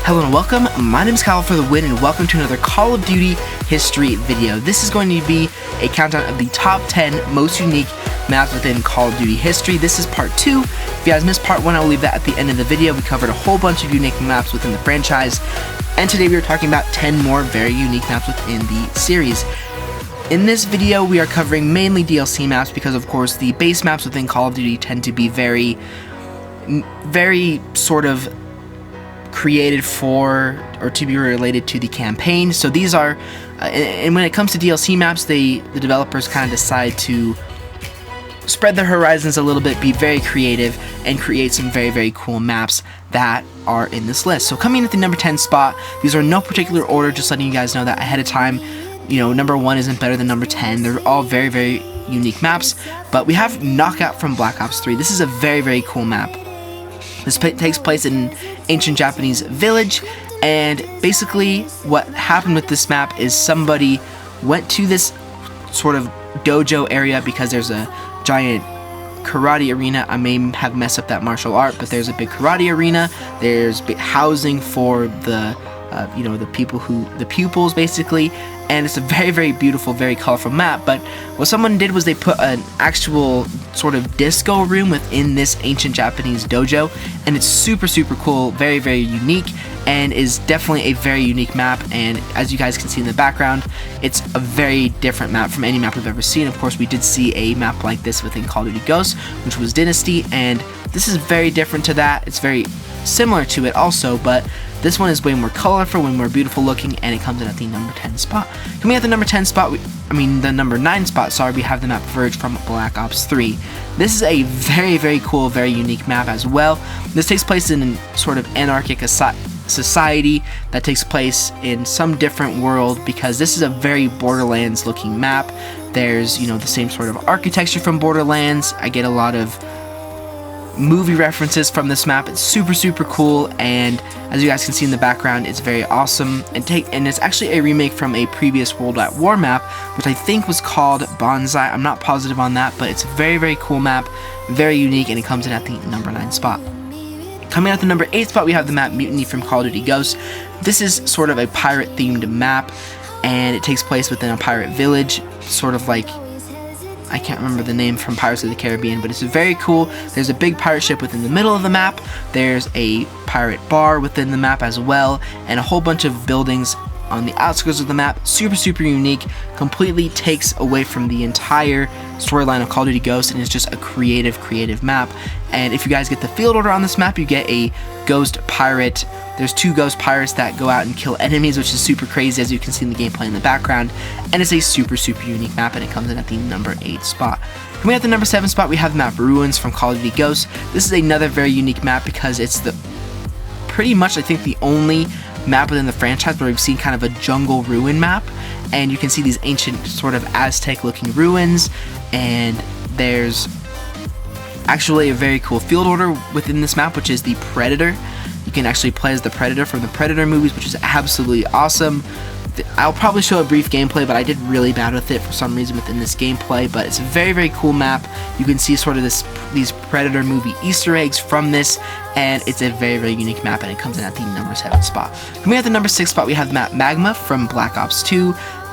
Hello and welcome, my name is Kyle for the win and welcome to another Call of Duty history video. This is going to be a countdown of the top 10 most unique maps within Call of Duty history. This is part 2. If you guys missed part 1, I will leave that at the end of the video. We covered a whole bunch of unique maps within the franchise, and today we are talking about 10 more very unique maps within the series. In this video, we are covering mainly DLC maps because, of course, the base maps within Call of Duty tend to be very sort of created for or to be related to the campaign. So these are, and when it comes to DLC maps, the developers kind of decide to spread their horizons a little bit, be very creative, and create some very cool maps that are in this list. So coming in at the number 10 spot, these are in no particular order, just letting you guys know that ahead of time. You know, number 1 isn't better than number 10. They're all very unique maps. But we have Knockout from Black Ops 3. This is a very cool map. This takes place in an ancient Japanese village, and basically what happened with this map is somebody went to this sort of dojo area because there's a giant karate arena. I may have messed up that martial art, but there's a big karate arena. There's housing for the the pupils basically, and it's a very beautiful, very colorful map. But what someone did was they put an actual sort of disco room within this ancient Japanese dojo, and it's super cool, very unique, and is definitely a very unique map. And as you guys can see in the background, it's a very different map from any map we've ever seen. Of course, we did see a map like this within Call of Duty Ghosts, which was Dynasty, and this is very different to that. It's very similar to it also, but this one is way more colorful, way more beautiful looking, and it comes in at the number 10 spot. Coming at the number 10 spot, the number 9 spot, sorry, we have the map Verge from Black Ops 3. This is a very cool, very unique map as well. This takes place in a sort of anarchic society that takes place in some different world, because this is a very Borderlands looking map. There's, the same sort of architecture from Borderlands. I get a lot of movie references from this map. It's super cool, and as you guys can see in the background, it's very awesome. And it's actually a remake from a previous World at War map, which I think was called Bonsai. I'm not positive on that, but it's a very cool map, very unique, and it comes in at the number 9 spot. Coming at the number 8 spot, we have the map Mutiny from Call of Duty Ghosts. This is sort of a pirate themed map, and it takes place within a pirate village, sort of like, I can't remember the name from Pirates of the Caribbean, but it's very cool. There's a big pirate ship within the middle of the map. There's a pirate bar within the map as well, and a whole bunch of buildings on the outskirts of the map. Super unique, completely takes away from the entire storyline of Call of Duty Ghosts, and it's just a creative map. And if you guys get the field order on this map, you get a ghost pirate. There's 2 ghost pirates that go out and kill enemies, which is super crazy, as you can see in the gameplay in the background. And it's a super unique map, and it comes in at the number 8 spot. Coming at the number 7 spot, we have the map Ruins from Call of Duty Ghosts. This is another very unique map because it's pretty much, I think, the only map within the franchise where we've seen kind of a jungle ruin map, and you can see these ancient sort of Aztec looking ruins, and there's actually a very cool field order within this map, which is the Predator. You can actually play as the Predator from the Predator movies, which is absolutely awesome. I'll probably show a brief gameplay, but I did really bad with it for some reason within this gameplay. But it's a very cool map. You can see sort of these Predator movie Easter eggs from this, and it's a very unique map, and it comes in at the number 7 spot. Coming at the number 6 spot, we have the map Magma from Black Ops 2.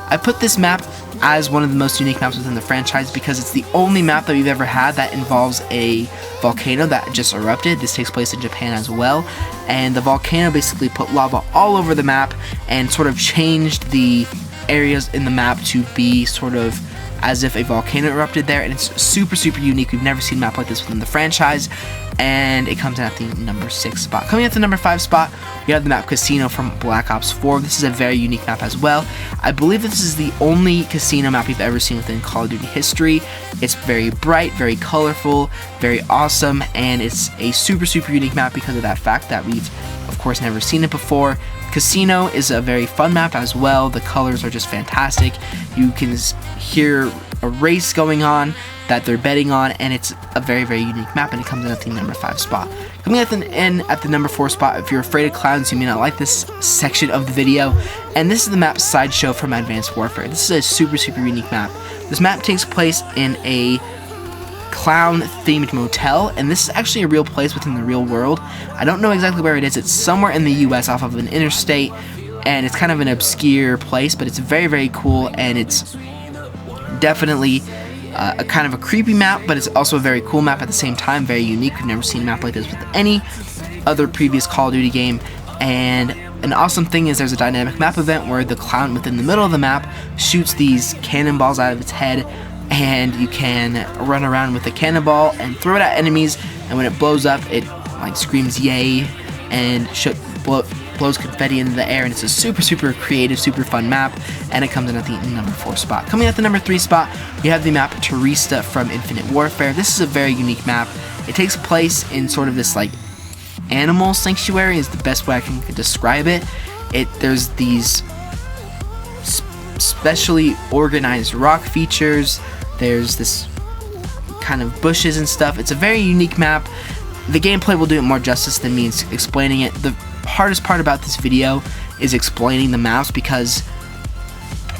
I put this map as one of the most unique maps within the franchise because it's the only map that we've ever had that involves a volcano that just erupted. This takes place in Japan as well, and the volcano basically put lava all over the map and sort of changed the areas in the map to be sort of as if a volcano erupted there, and it's super unique. We've never seen a map like this within the franchise, and it comes in at the number 6 spot. Coming at the number 5 spot, we have the map Casino from Black Ops 4. This is a very unique map as well. I believe this is the only casino map we've ever seen within Call of Duty history. It's very bright, very colorful, very awesome, and it's a super unique map because of that fact that we've, of course, never seen it before. Casino is a very fun map as well. The colors are just fantastic. You can hear a race going on that they're betting on, and it's a very unique map, and it comes in at the number 5 spot. Coming at the number 4 spot, if you're afraid of clowns, you may not like this section of the video, and this is the map Sideshow from Advanced Warfare. This is a super unique map. This map takes place in a clown-themed motel, and this is actually a real place within the real world. I don't know exactly where it is. It's somewhere in the US off of an interstate, and it's kind of an obscure place, but it's very, very cool, and it's definitely a kind of a creepy map, but it's also a very cool map at the same time, very unique. We've never seen a map like this with any other previous Call of Duty game. And an awesome thing is there's a dynamic map event where the clown within the middle of the map shoots these cannonballs out of its head, and you can run around with the cannonball and throw it at enemies, and when it blows up, it like screams yay and blows confetti into the air, and it's a super, super creative, super fun map, and it comes in at the number 4 spot. Coming at the number 3 spot, we have the map Turista from Infinite Warfare. This is a very unique map. It takes place in sort of this like animal sanctuary is the best way I can describe it. There's these specially organized rock features. There's this kind of bushes and stuff. It's a very unique map. The gameplay will do it more justice than me explaining it. The hardest part about this video is explaining the maps, because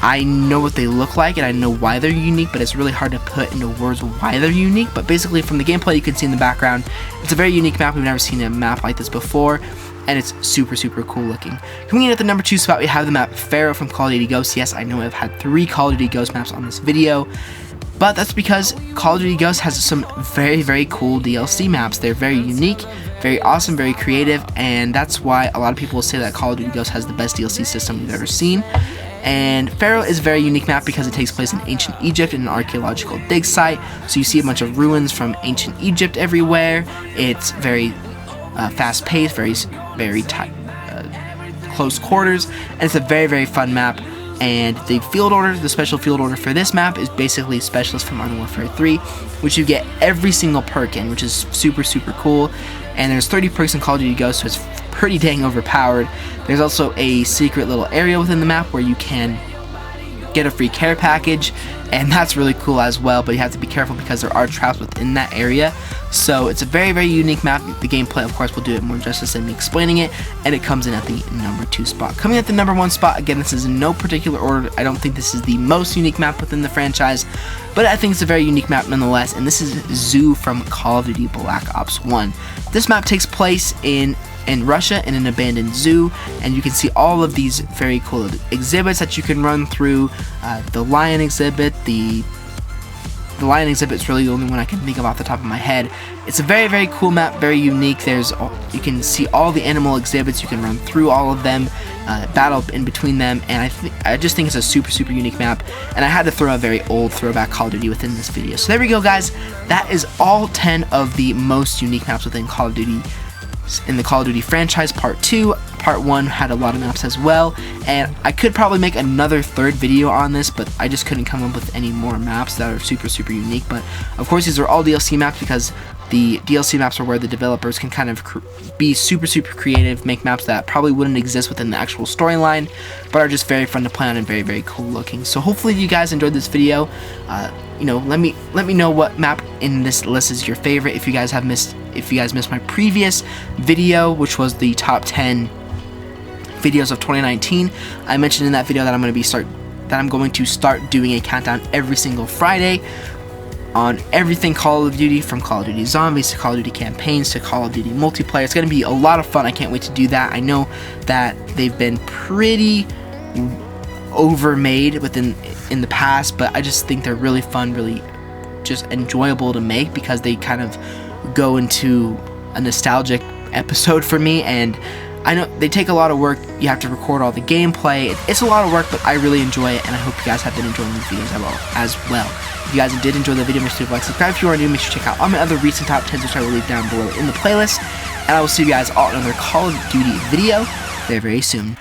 I know what they look like and I know why they're unique, but it's really hard to put into words why they're unique. But basically, from the gameplay you can see in the background, it's a very unique map. We've never seen a map like this before, and it's super, super cool looking. Coming in at the number 2 spot, we have the map Farah from Call of Duty Ghosts. Yes, I know I've had 3 Call of Duty Ghost maps on this video, but that's because Call of Duty Ghosts has some very, very cool DLC maps. They're very unique, very awesome, very creative, and that's why a lot of people will say that Call of Duty Ghosts has the best DLC system we've ever seen. And Farah is a very unique map because it takes place in ancient Egypt in an archaeological dig site, so you see a bunch of ruins from ancient Egypt everywhere. It's very fast-paced, very tight, close quarters, and it's a very, very fun map. And the field order, the special field order for this map is basically Specialist from Modern Warfare 3, which you get every single perk in, which is super, super cool. And there's 30 perks in Call of Duty Ghosts, so it's pretty dang overpowered. There's also a secret little area within the map where you can get a free care package, and that's really cool as well, but you have to be careful because there are traps within that area. So it's a very, very unique map. The gameplay, of course, will do it more justice than me explaining it, and it comes in at the number 2 spot. Coming at the number 1 spot, again, this is in no particular order. I don't think this is the most unique map within the franchise, but I think it's a very unique map nonetheless, and this is Zoo from Call of Duty Black Ops 1. This map takes place in Russia in an abandoned zoo, and you can see all of these very cool exhibits that you can run through. The lion exhibit, the lion exhibit is really the only one I can think of off the top of my head. It's a very, very cool map, very unique. You can see all the animal exhibits, you can run through all of them, battle in between them, and I just think it's a super, super unique map, and I had to throw a very old throwback Call of Duty within this video. So there we go, guys. That is all 10 of the most unique maps within Call of Duty in the Call of Duty franchise. Part 2, Part 1 had a lot of maps as well, and I could probably make another 3rd video on this, but I just couldn't come up with any more maps that are super, super unique. But of course, these are all DLC maps because the DLC maps are where the developers can kind of be super, super creative, make maps that probably wouldn't exist within the actual storyline, but are just very fun to play on and very, very cool looking. So hopefully you guys enjoyed this video. Let me know what map in this list is your favorite. If you guys missed my previous video, which was the top 10 videos of 2019, I mentioned in that video that I'm going to start doing a countdown every single Friday on everything Call of Duty, from Call of Duty Zombies to Call of Duty campaigns to Call of Duty multiplayer. It's going to be a lot of fun. I can't wait to do that. I know that they've been pretty overmade in the past, but I just think they're really fun, really just enjoyable to make, because they kind of go into a nostalgic episode for me, and I know they take a lot of work. You have to record all the gameplay. It's a lot of work, but I really enjoy it, and I hope you guys have been enjoying these videos as well. If you guys did enjoy the video, make sure to like, subscribe if you are new. Make sure to check out all my other recent top 10s, which I will leave down below in the playlist, and I will see you guys all in another Call of Duty video very, very soon.